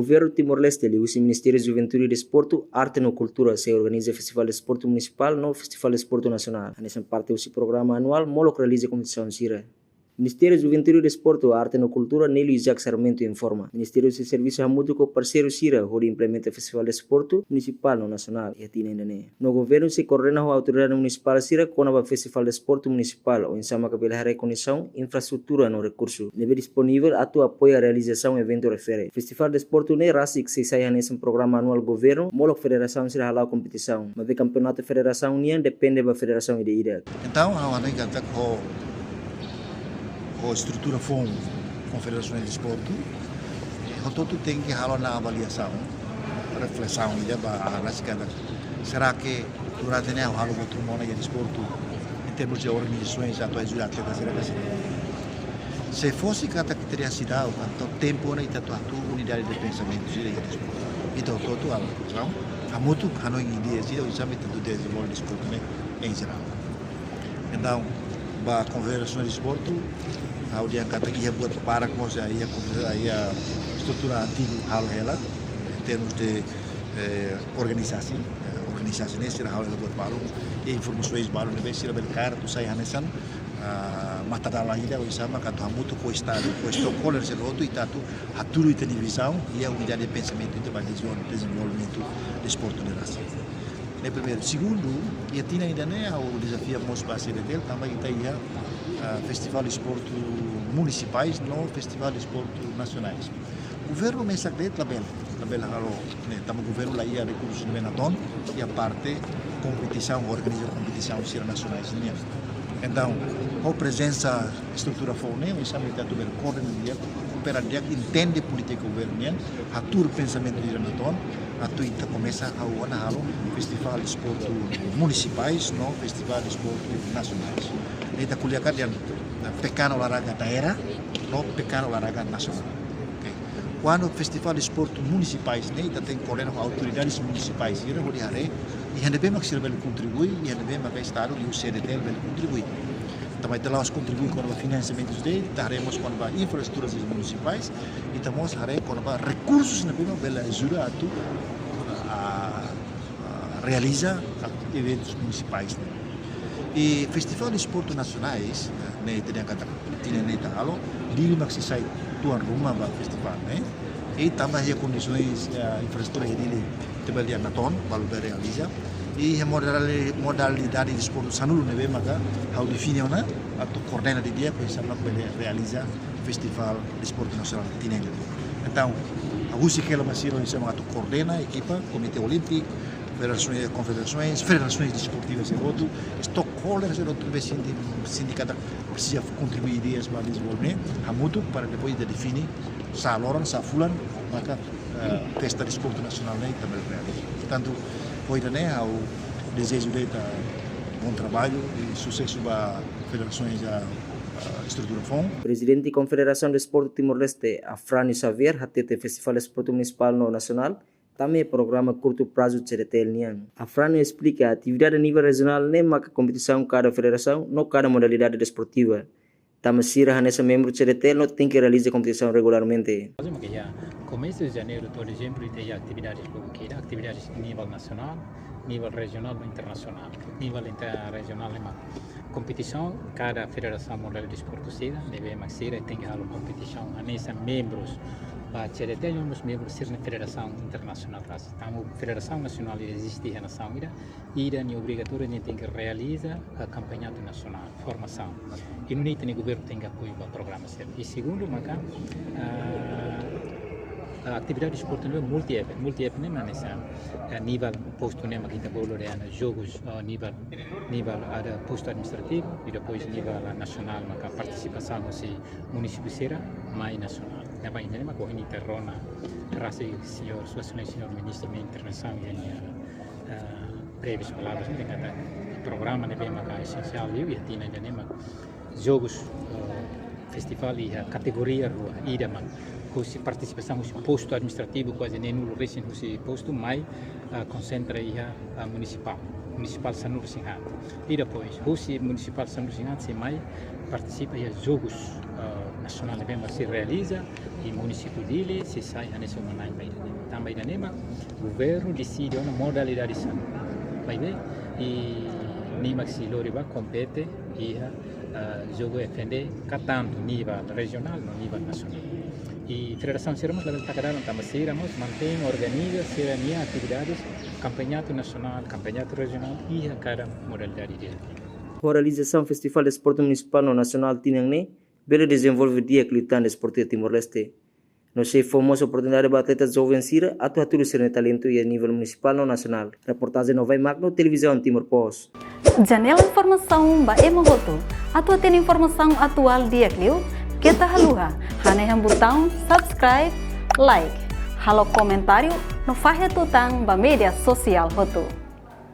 governo Timor-Leste, o Ministério da Juventude e Desporto, Arte e Cultura, se organiza o Festival de Desporto Municipal no Festival de Desporto Nacional. Nessa parte, o programa anual, Molo realiza a competição Sira. Ministério da Juventude e Desporto, Arte e Cultura, Nélio Isaac Sarmento informa. Ministério de Serviços Mútuo com parceiro Sira, onde implementa o Festival de Desporto Municipal no Nacional, e atina ainda né. No governo se coordena a autoridade municipal Sira com o Festival de Desporto Municipal, ou em sama capela reconhecção, infraestrutura no recurso. Nível disponível, atu apoia a realização evento refere. Festival de Desporto ne rasi que se saia nesse programa anual do governo, molo federação Sira halau competição. Mas o campeonato federação nian depende da federação ida. Então, a única a estrutura FOM, Confederações de Desporto, o todo tem que halar na avaliação, reflexão, será que durante o ano halo outro mundo de desporto, em termos de organizações, atuais de atletas, será que assim? Se fosse cada que teria cidade, o tempo na tua unidade de pensamento de desporto, então todo ano, então, há muito que não ideia de exame do desenvolvimento de desporto em geral. Então, a Confederação de Desporto a dia kata ia buat para kos a estrutura antiga hal ela em termos de organização nesse hal ela buat baru e informações baru nebe sira belkar tu sai hanesan mata dala ida o sama kata hamutu ko estado ko estocolmo se rodo itatu haturu e televisão e a unidade de pensamento e de desenvolvimento de esporte de raça. Primeiro, segundo, e tinha ainda o desafio most base dele também está Festival de Esporte Municipais no Festival de Esporte Nacionais. O governo me sabe tabela halo, tamo governo lá ia recursos de Benaton e a parte competição organiza competição sira nacionais né. Então, a presença estrutura fone, o exame está do coordenador dia, opera dia entende política governo né, atur pensamento de Benaton. A tuita começa a halo Festival de Esporte Municipais no Festival de Esporte Nacionais. Kita kuliahkan yang pekan olahraga daerah, no pekan olahraga nasional. Okay. Quando festival de esporte municipais, né, kita tem coordenado autoridades municipais, ira hori hare, e hande bem maxir bel contribui, e hande bem magai estado e o CDT bel contribui. Também telah contribui com o financiamento dele, taremos com a infraestruturas municipais, e estamos hare com a recursos na bem bel ajuda a realizar eventos municipais. E Festival de Esporte Nacionais, né, tinha neta halo, dili maxi sai tuan rumah ba festival, né? E também as condições infraestrutura dele trabalhar na ton, balu realiza. E a modalidade de esporte sanulu nebe maka how define ona atau coordena de dia que sama pode realizar Festival de Esporte Nacional tinha ele. Então, a usi que ela masiro sama atau coordena equipa Comitê Olímpico confederações desportivas e outro, Estocolmo e outro sindicato precisa contribuir ideias para desenvolver, a mútuo para depois de definir sa loran, sa fulan, maka festa de esporte nacional também realiza. Portanto, foi ao desejo de bom trabalho e sucesso para federações a estrutura FOM. Presidente da Confederação de Esporte Timor-Leste, Afrânio Xavier, hatete Festival de Esporte Municipal no Nacional, também programa curto prazo de CDTL. A Frano explica a atividade a nível regional nem marca competição cada federação, não cada modalidade desportiva. Também se nessa membro do CDTL não tem que realizar competição regularmente. Começo de janeiro, por exemplo, tem atividades bloqueiras, atividades a nível nacional, nível regional e internacional. Nível interregional é uma competição, cada federação modelo de esporte deve maxir tem que haver competição a nesses membros. A CDT os membros da Federação Internacional. Então, a Federação Nacional existe na nação e é obrigatório de tem que realizar a campanha nacional, formação. E no nível do governo tem que apoio para o programa. E segundo, a atividade esportiva é multi-ep mas a nível posto que kita boleh jogos a nível posto administrativo e depois nível nacional maka participação no município será mais nacional. Napa ini maka ini terrona rasa senhor ministro da intervenção e breves palavras dengan programa ne maka essencial e tinha ainda jogos festival e a categoria rua ida man se participação no posto administrativo quase nem no recém no posto mais concentra a municipal Sanur Singhat e depois o municipal Sanur Singhat se mais participa em jogos nacional bem se realiza e município dele se sai a nesse momento também da nema governo decide uma modalidade são vai ver e nima que se loriba compete e jogo FND tanto nível regional no nível nacional e Federação Siramos level takadaran também Siramos mantém organiza serania atividades campeonato nacional campeonato regional e a cada modalidade dele. A realização Festival de Esporte Municipal no Nacional Tinang bela desenvolve dia Clitã de Esporte Timor-Leste. No sei famosa oportunidade para atletas jovens Sira atuar tudo ser talento e a nível municipal no nacional. Reportagem no Vai Magno Televisão Timor Post. Janela informação ba Emogoto. Atua tem informação atual dia Clio. Kita haluha. Haneham botão subscribe, like. Halo comentário no Fahia Tutang ba media sosial Hoto.